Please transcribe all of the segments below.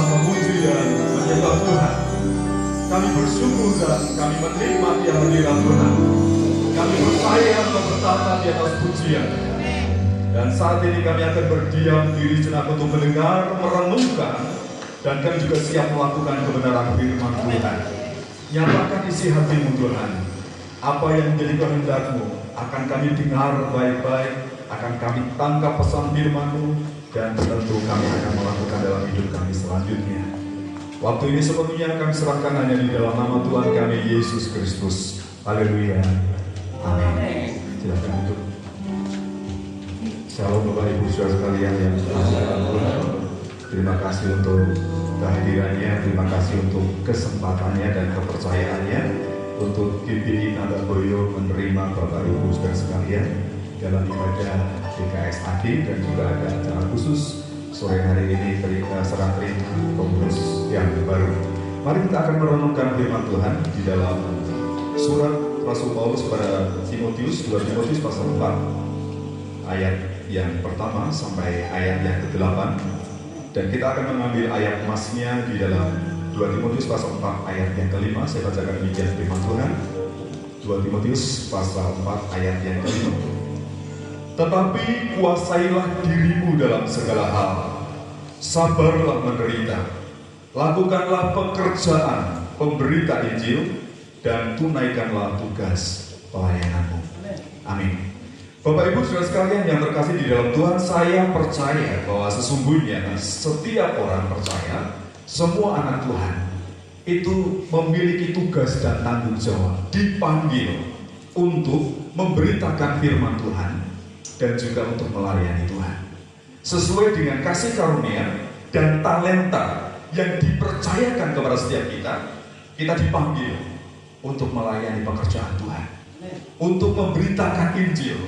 memuji dan menyembah Tuhan. Kami bersyukur dan kami menikmati hadirat Tuhan. Kami percaya dan bertata di atas pujian. Dan saat ini kami akan berdiam diri sejenak untuk mendengar, merenungkan, dan kami juga siap melakukan kebenaran firman Tuhan. Nyatakan isi hatimu Tuhan. Apa yang menjadi kehendak-Mu akan kami dengar baik-baik, akan kami tangkap pesan firman-Mu, dan tentu kami akan melakukan dalam hidup kami selanjutnya. Waktu ini sepenuhnya kami serahkan hanya di dalam nama Tuhan kami Yesus Kristus. Haleluya. Amin. Silakan duduk. Shalom Bapak Ibu Saudara sekalian yang dalam Tuhan. Terima kasih untuk kehadirannya, terima kasih untuk kesempatannya dan kepercayaannya untuk GBI Nadaboyo menerima Bapak Ibu Saudara sekalian dalam ibadah DKS AD, dan juga ada acara khusus sore hari ini serah terima pengurus yang baru. Mari kita akan merenungkan firman Tuhan di dalam surat Rasul Paulus pada Timotius, 2 Timotius pasal 4 ayat yang pertama sampai ayat yang ke-8, dan kita akan mengambil ayat emasnya di dalam 2 Timotius pasal 4 ayat yang ke-5. Saya bacakan demikian firman Tuhan. 2 Timotius pasal 4 ayat yang ke-5. Tetapi kuasailah dirimu dalam segala hal, sabarlah menderita, lakukanlah pekerjaan pemberita Injil, dan tunaikanlah tugas pelayananmu. Amin. Bapak Ibu Saudara sekalian yang terkasih di dalam Tuhan, saya percaya bahwa sesungguhnya setiap orang percaya, semua anak Tuhan itu memiliki tugas dan tanggung jawab, dipanggil untuk memberitakan firman Tuhan dan juga untuk melayani Tuhan sesuai dengan kasih karunia dan talenta yang dipercayakan kepada setiap kita. Kita dipanggil untuk melayani pekerjaan Tuhan, untuk memberitakan Injil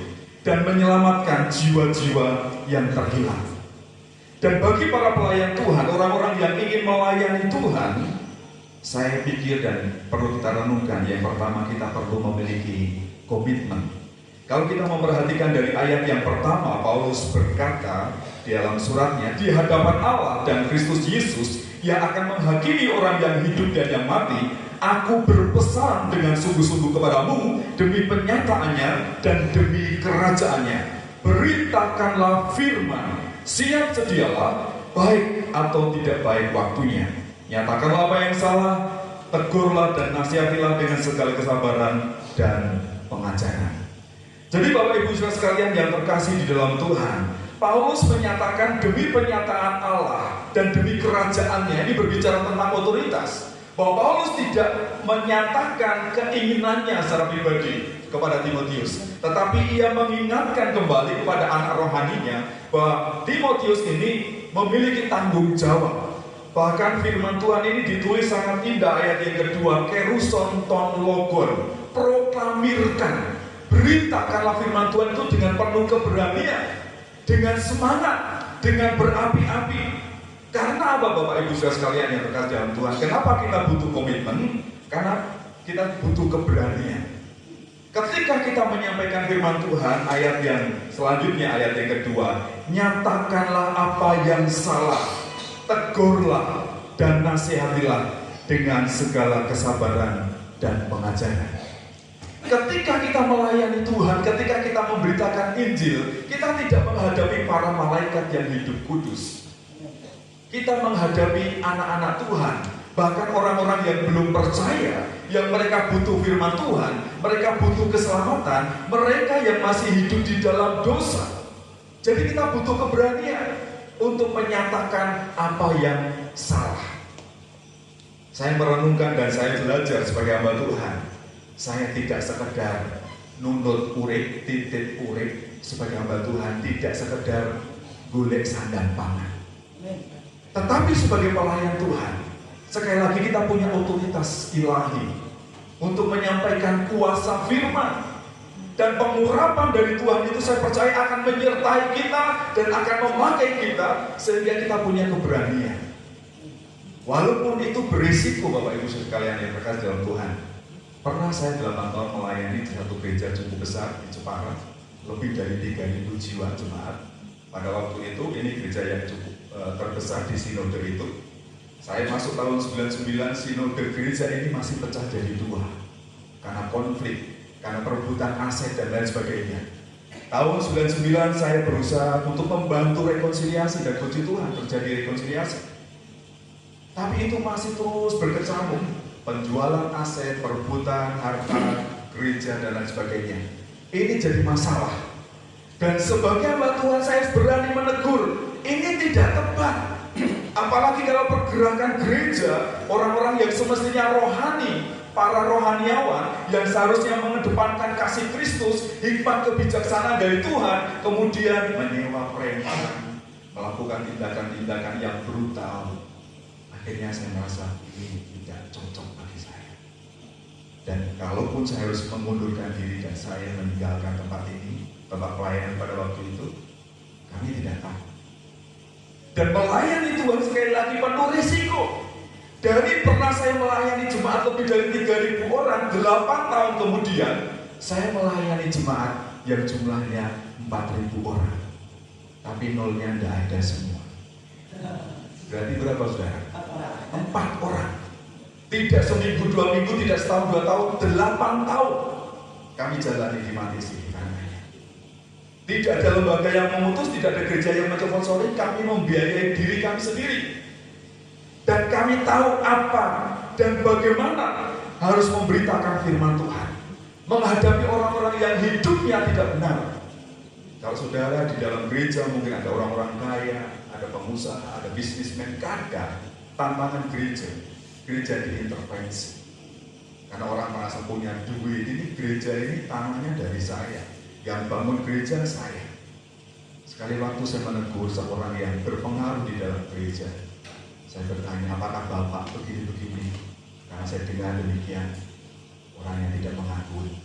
dan menyelamatkan jiwa-jiwa yang terhilang. Dan bagi para pelayan Tuhan, orang-orang yang ingin melayani Tuhan, saya pikir dan perlu kita renungkan, yang pertama kita perlu memiliki komitmen. Kalau kita memperhatikan dari ayat yang pertama, Paulus berkata di dalam suratnya, di hadapan Allah dan Kristus Yesus yang akan menghakimi orang yang hidup dan yang mati, aku berpesan dengan sungguh-sungguh kepadamu demi penyataannya dan demi kerajaannya. Beritakanlah firman, siap sedialah, baik atau tidak baik waktunya. Nyatakanlah apa yang salah, tegurlah dan nasihatilah dengan segala kesabaran dan pengajaran. Jadi Bapak Ibu Saudara sekalian yang terkasih di dalam Tuhan, Paulus menyatakan demi penyataan Allah dan demi kerajaannya. Ini berbicara tentang otoritas, bahwa Paulus tidak menyatakan keinginannya secara pribadi kepada Timotius, tetapi ia mengingatkan kembali kepada anak rohaninya bahwa Timotius ini memiliki tanggung jawab. Bahkan firman Tuhan ini ditulis sangat indah, ayat yang kedua, keruson ton logon, proklamirkan, beritakanlah firman Tuhan itu dengan penuh keberanian, dengan semangat, dengan berapi-api. Karena apa Bapak Ibu Saudara sekalian yang terkasih dalam Tuhan? Kenapa kita butuh komitmen? Karena kita butuh keberanian. Ketika kita menyampaikan firman Tuhan, ayat yang selanjutnya, ayat yang kedua, nyatakanlah apa yang salah, tegurlah dan nasihatilah dengan segala kesabaran dan pengajaran. Ketika kita melayani Tuhan, ketika kita memberitakan Injil, kita tidak menghadapi para malaikat yang hidup kudus. Kita menghadapi anak-anak Tuhan, bahkan orang-orang yang belum percaya, yang mereka butuh firman Tuhan, mereka butuh keselamatan, mereka yang masih hidup di dalam dosa. Jadi kita butuh keberanian untuk menyatakan apa yang salah. Saya merenungkan dan saya belajar sebagai hamba Tuhan. Saya tidak sekedar nunut urip, titip urip sebagai hamba Tuhan, tidak sekedar golek sandang pangan. Tetapi sebagai pelayan Tuhan, sekali lagi kita punya otoritas ilahi untuk menyampaikan kuasa firman. Dan pengurapan dari Tuhan itu saya percaya akan menyertai kita dan akan memakai kita sehingga kita punya keberanian. Walaupun itu berisiko Bapak Ibu sekalian yang terkasih dalam Tuhan. Pernah saya 8 tahun melayani di satu gereja cukup besar di Jepara, lebih dari 3.000 jiwa jemaat. Pada waktu itu ini gereja yang cukup terbesar di sinode itu. Saya masuk tahun 99, sinode gereja ini masih pecah jadi dua. Karena konflik, karena perebutan aset dan lain sebagainya. Tahun 99 saya berusaha untuk membantu rekonsiliasi dan puji Tuhan terjadi rekonsiliasi. Tapi itu masih terus berkecamuk. Penjualan aset, perebutan harta gereja dan lain sebagainya. Ini jadi masalah. Dan sebagai hamba Tuhan saya berani menegur, ini tidak tepat. Apalagi kalau pergerakan gereja, orang-orang yang semestinya rohani, para rohaniawan yang seharusnya mengedepankan kasih Kristus, hikmat kebijaksanaan dari Tuhan, kemudian menyewa preman, melakukan tindakan-tindakan yang brutal. Akhirnya saya merasa ini tidak cocok bagi saya. Dan kalaupun saya harus mengundurkan diri dan saya meninggalkan tempat ini, tempat pelayanan pada waktu itu, kami tidak tahu. Dan melayani Tuhan sekali lagi penuh risiko. Dari pernah saya melayani jemaat lebih dari 3.000 orang, 8 tahun kemudian saya melayani jemaat yang jumlahnya 4.000 orang. Tapi nolnya tidak ada semua. Berarti berapa saudara? 4 orang. Tidak seminggu, 2 minggu, tidak setahun, 2 tahun, 8 tahun kami jalani di Matisi. Tidak ada lembaga yang memutus, tidak ada gereja yang mensponsori, kami membiayai diri kami sendiri. Dan kami tahu apa dan bagaimana harus memberitakan firman Tuhan. Menghadapi orang-orang yang hidupnya tidak benar. Kalau saudara di dalam gereja mungkin ada orang-orang kaya, ada pengusaha, ada bisnismen, kadang tantangan gereja diintervensi. Karena orang merasa punya duit, ini gereja ini tanahnya dari saya. Yang bangun gereja saya. Sekali waktu saya menegur seorang yang berpengaruh di dalam gereja. Saya bertanya, apakah Bapak begini-begini? Karena saya dengar demikian, orang yang tidak mengakui.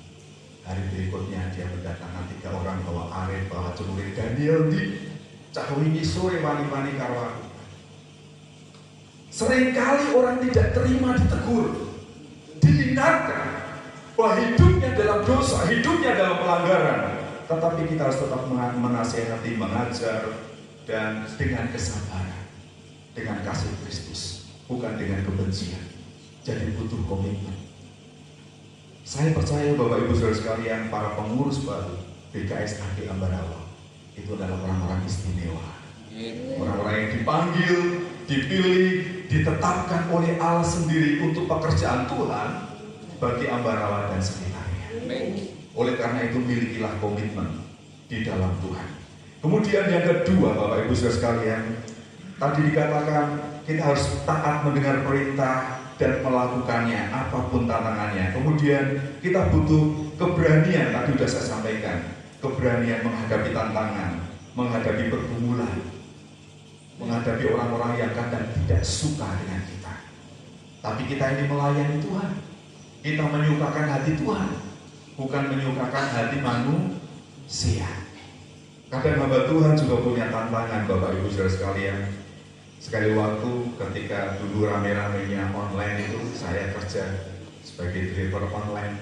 Hari berikutnya dia mendatangkan 3 orang bawa arit, bawa celurit, Daniel di cahwini sore wani-wani karo aku. Seringkali orang tidak terima ditegur, diingatkan bahwa hidupnya dalam dosa, hidupnya dalam pelanggaran. Tetapi kita harus tetap menasihati, mengajar, dan dengan kesabaran, dengan kasih Kristus, bukan dengan kebencian. Jadi butuh komitmen. Saya percaya Bapak Ibu Saudara sekalian, para pengurus baru BKSAG Ambarawa itu adalah orang-orang istimewa. Orang-orang yang dipanggil, dipilih, ditetapkan oleh Allah sendiri untuk pekerjaan Tuhan bagi Ambarawa dan sekitarnya. Oleh karena itu milikilah komitmen di dalam Tuhan. Kemudian yang kedua Bapak Ibu Saudara sekalian, tadi dikatakan kita harus taat mendengar perintah dan melakukannya apapun tantangannya. Kemudian kita butuh keberanian, tadi sudah saya sampaikan, keberanian menghadapi tantangan, menghadapi pergumulan, menghadapi orang-orang yang kadang tidak suka dengan kita. Tapi kita ini melayani Tuhan. Kita menyukakan hati Tuhan, bukan menyukakan hati manusia. Kadang hamba Tuhan juga punya tantangan Bapak Ibu Saudara sekalian. Sekali waktu ketika dulu rame-ramenya online itu, saya kerja sebagai driver online.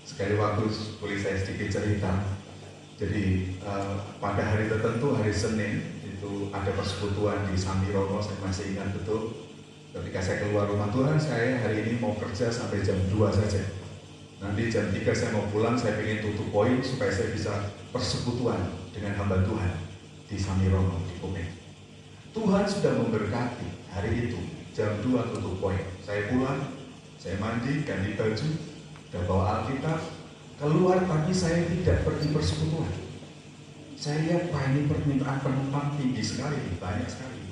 Sekali waktu boleh saya sedikit cerita. Jadi pada hari tertentu, hari Senin itu ada persekutuan di Samirono, saya masih ingat betul. Ketika saya keluar rumah Tuhan, saya hari ini mau kerja sampai jam 2 saja. Nanti jam 3 saya mau pulang, saya ingin tutup poin supaya saya bisa persekutuan dengan hamba Tuhan di Samirono, di Komeng. Tuhan sudah memberkati hari itu, jam 2 tutup poin. Saya pulang, saya mandi, ganti baju, sudah bawa Alkitab, keluar, tapi saya tidak pergi persekutuan. Saya lihat, wah ini permintaan penumpang tinggi sekali, banyak sekali.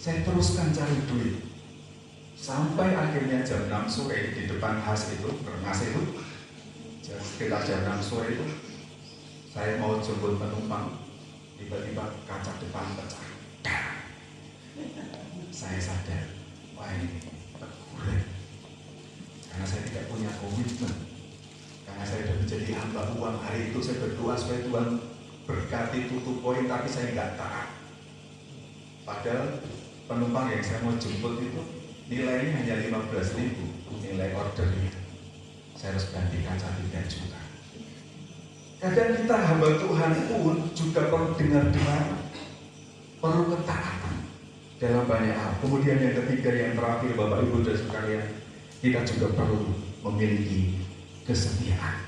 Saya teruskan cari duit. Sampai akhirnya jam 6 sore di depan khas itu, Rengas itu, sekitar jam 6 sore itu, saya mau jemput penumpang, tiba-tiba kaca depan pecah. Saya sadar, wah ini teguran. Karena saya tidak punya komitmen. Karena saya sudah menjadi hamba uang. Hari itu saya berdoa supaya Tuhan berkati tutup poin, tapi saya nggak taat. Padahal penumpang yang saya mau jemput itu nilainya hanya 15.000 nilai ordernya. Saya harus ganti kaca 3 juta. Kadang kita hamba Tuhan pun juga perlu dengar-dengar, perlu ketaatan. dalam banyak hal. Kemudian yang ketiga, yang terakhir Bapak Ibu dan sekalian, kita juga perlu memiliki kesetiaan.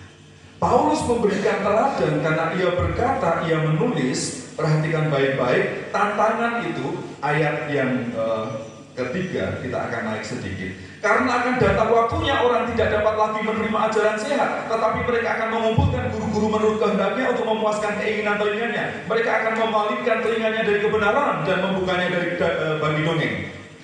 Paulus memberikan teladan karena ia berkata, ia menulis, perhatikan baik-baik, tantangan itu, ayat yang ketiga, kita akan naik sedikit. Karena akan datang waktunya orang tidak dapat lagi menerima ajaran sehat, tetapi mereka akan mengumpulkan guru-guru menurut kehendaknya untuk memuaskan keinginan telinganya. Mereka akan memalingkan telinganya dari kebenaran dan membukanya dari bagi dongeng.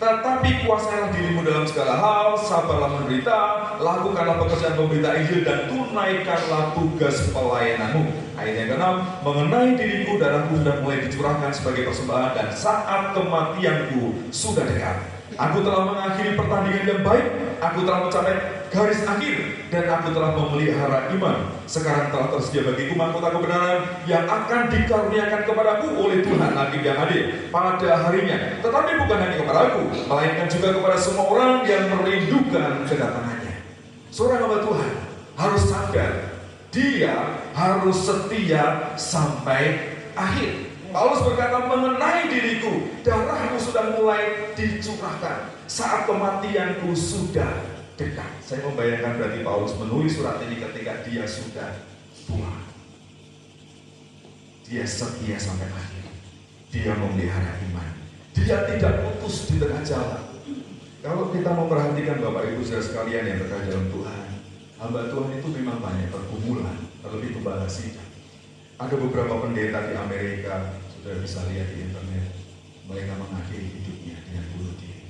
Tetapi kuasailah dirimu dalam segala hal, sabarlah menderita, lakukanlah pekerjaan pemberita Injil dan tunaikanlah tugas pelayananmu. Ayat yang ke-6, mengenai diriku darahku sudah mulai dicurahkan sebagai persembahan dan saat kematianku sudah dekat. Aku telah mengakhiri pertandingan yang baik, aku telah mencapai garis akhir, dan aku telah memelihara iman. Sekarang telah tersedia bagiku mahkota kebenaran yang akan dikaruniakan kepadaku oleh Tuhan Hakim yang adil pada harinya. Tetapi bukan hanya kepadaku, melainkan juga kepada semua orang yang merindukan kedatangannya. Seorang hamba Tuhan harus sadar, dia harus setia sampai akhir. Paulus berkata, mengenai diriku, darahku sudah mulai dicurahkan, saat kematianku sudah dekat. Saya membayangkan berarti Paulus menulis surat ini ketika dia sudah tua. Dia setia sampai akhir. Dia memelihara iman. Dia tidak putus di tengah jalan. Kalau kita memperhatikan Bapak Ibu saudara sekalian yang berkata dalam Tuhan, hamba Tuhan itu memang banyak pergumulan, terlebih pembalas sidang. Ada beberapa pendeta di Amerika, sudah bisa lihat di internet, mereka mengakhiri hidupnya dengan bunuh diri.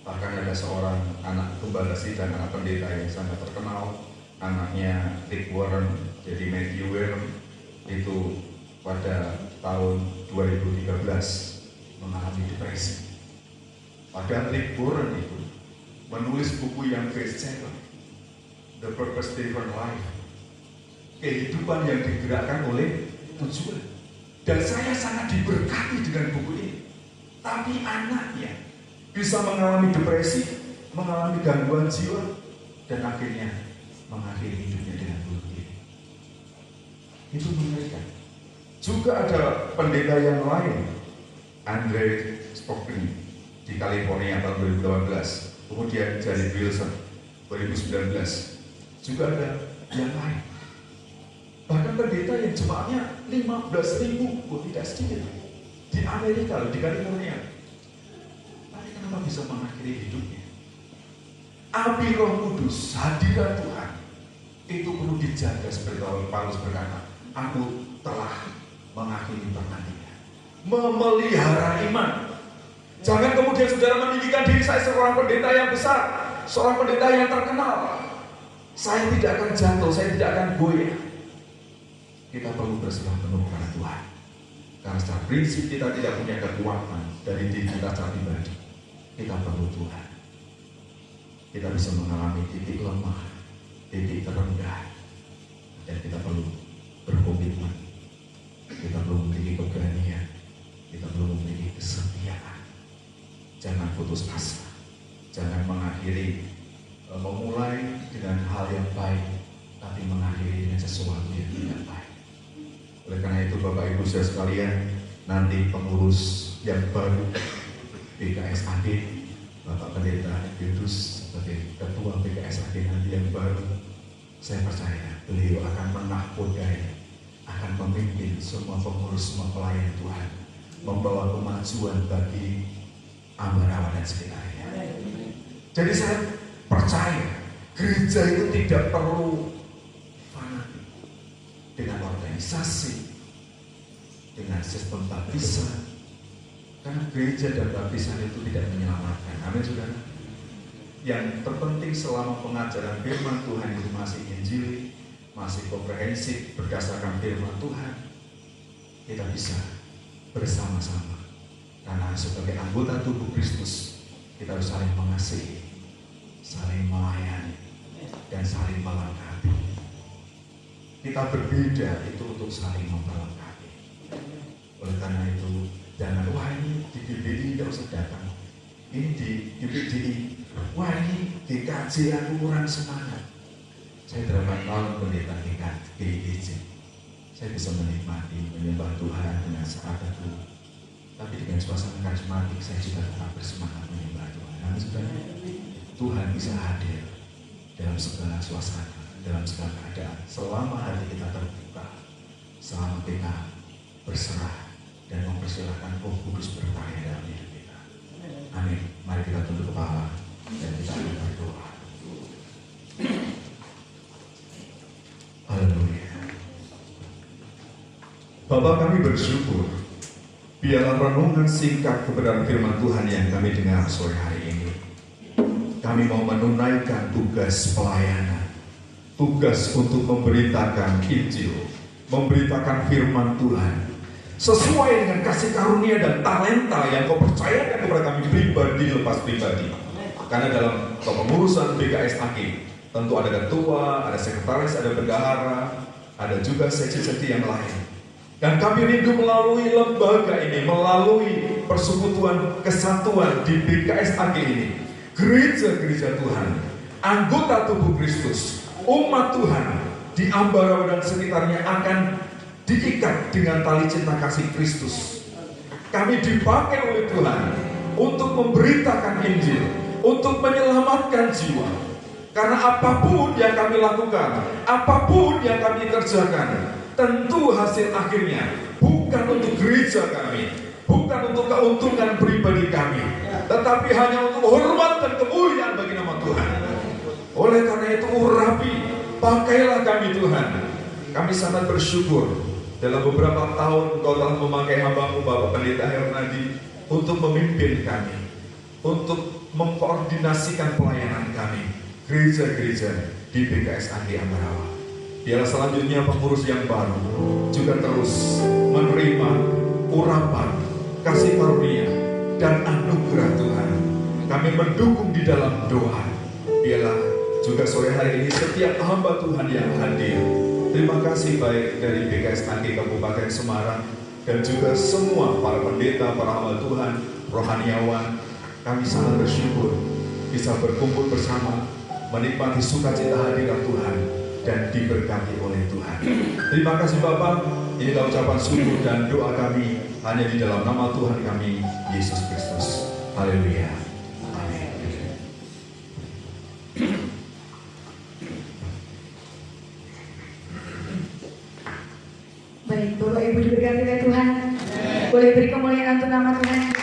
Bahkan ada seorang anak gembala sidang, anak pendeta yang sangat terkenal, anaknya Rick Warren, jadi Matthew Warren, itu pada tahun 2013 mengalami depresi. Padahal Rick Warren itu menulis buku yang bestseller, The Purpose Driven Life, kehidupan yang digerakkan oleh tujuan. Dan saya sangat diberkati dengan buku ini. Tapi anaknya bisa mengalami depresi, mengalami gangguan jiwa, dan akhirnya mengakhiri hidupnya dengan bunuh diri. Itu mengerikan. Juga ada pendeta yang lain, Andre Stockley di California tahun 2018, kemudian Jerry Wilson 2019, juga ada yang lain. Bahkan pendeta yang jemaatnya 15.000, tidak sedikit, di Amerika, di California. Tapi kenapa bisa mengakhiri hidupnya? Api Roh Kudus, hadirat Tuhan, itu perlu dijaga seperti Paulus berkata, aku telah mengakhiri pertandingan, memelihara iman. Jangan kemudian saudara meninggikan diri saya seorang pendeta yang besar, seorang pendeta yang terkenal. Saya tidak akan jatuh, saya tidak akan goyah. Kita perlu berserah penuh kepada Tuhan. Karena secara prinsip kita tidak punya kekuatan dari diri kita secara pribadi. Kita perlu Tuhan. Kita bisa mengalami titik lemah, titik terendah, dan kita perlu berkomitmen. Kita perlu memiliki keberanian. Kita perlu memiliki kesetiaan. Jangan putus asa. Jangan memulai dengan hal yang baik, tapi mengakhiri dengan sesuatu yang tidak baik. Oleh karena itu Bapak Ibu saudara sekalian, nanti pengurus yang baru PKSAD, Bapak Pendeta Yudus sebagai Ketua PKSAD nanti yang baru, saya percaya beliau akan menakodai, akan memimpin semua pengurus, semua pelayan Tuhan, membawa kemajuan bagi Ambarawa dan sekitarnya. Jadi saya percaya gereja itu tidak perlu fanatik dengan organisasi, dengan sistem baptisan, karena gereja dan baptisan itu tidak menyelamatkan. Amin saudara. Yang terpenting selama pengajaran firman Tuhan itu masih injili, masih komprehensif berdasarkan firman Tuhan, kita bisa bersama-sama. Karena sebagai anggota tubuh Kristus, kita harus saling mengasihi, saling melayani, dan saling melengkapi. Kita berbeda itu untuk saling memperlengkapi. Oleh karena itu, jangan, wah ini di GBI tidak usah datang, ini di GBDI, wah ini GKJ aku kurang semangat. Saya 8 tahun pendeta GKJ, saya bisa menikmati, menyembah Tuhan dengan seadat dulu. tapi dengan suasana karismatik saya juga tetap bersemangat menyembah Tuhan. Namun sebenarnya Tuhan bisa hadir dalam segala suasana, dalam segala keadaan, selama hati kita terbuka, selama kita berserah dan mempersilahkan Roh Kudus berkarya dalam hidup kita. Amin. Mari kita tunduk kepala dan kita akan berdoa. Haleluya. Bapa, kami bersyukur biarlah renungan singkat kebenaran firman Tuhan yang kami dengar sore hari ini. Kami mau menunaikan tugas pelayanan, tugas untuk memberitakan Injil, memberitakan firman Tuhan sesuai dengan kasih karunia dan talenta yang kau percayakan kepada kami pribadi lepas pribadi. Karena dalam kepengurusan BKSAG tentu ada ketua, ada sekretaris, ada bendahara, ada juga seksi-seksi yang lain. Dan kami rindu melalui lembaga ini, melalui persekutuan kesatuan di BKSAG ini, gereja-gereja Tuhan, anggota tubuh Kristus, umat Tuhan di Ambarawa dan sekitarnya akan diikat dengan tali cinta kasih Kristus. Kami dipakai oleh Tuhan untuk memberitakan Injil, untuk menyelamatkan jiwa. Karena apapun yang kami lakukan, apapun yang kami kerjakan, tentu hasil akhirnya bukan untuk gereja kami, bukan untuk keuntungan pribadi kami, tetapi hanya untuk hormat dan kemuliaan bagi nama Tuhan. Oleh karena itu urapi, pakailah kami Tuhan. Kami sangat bersyukur dalam beberapa tahun Engkau telah memakai hamba-Mu Bapak Pendeta Hernadi untuk memimpin kami, untuk mengkoordinasikan pelayanan kami, gereja-gereja di BKSAG Ambarawa. Biarlah selanjutnya pengurus yang baru juga terus menerima urapan, kasih karunia, dan anugerah Tuhan. Kami mendukung di dalam doa. Biarlah juga sore hari ini setiap hamba Tuhan yang hadir, terima kasih baik dari BKSAG Kabupaten Semarang dan juga semua para pendeta, para hamba Tuhan, rohaniawan. Kami sangat bersyukur bisa berkumpul bersama, menikmati sukacita hadirat Tuhan dan diberkati oleh Tuhan. Terima kasih Bapak. Inilah ucapan syukur dan doa kami hanya di dalam nama Tuhan kami, Yesus Kristus. Haleluya. Amin. Baik, Bapak Ibu diberkati oleh Tuhan. Boleh beri kemuliaan untuk nama Tuhan.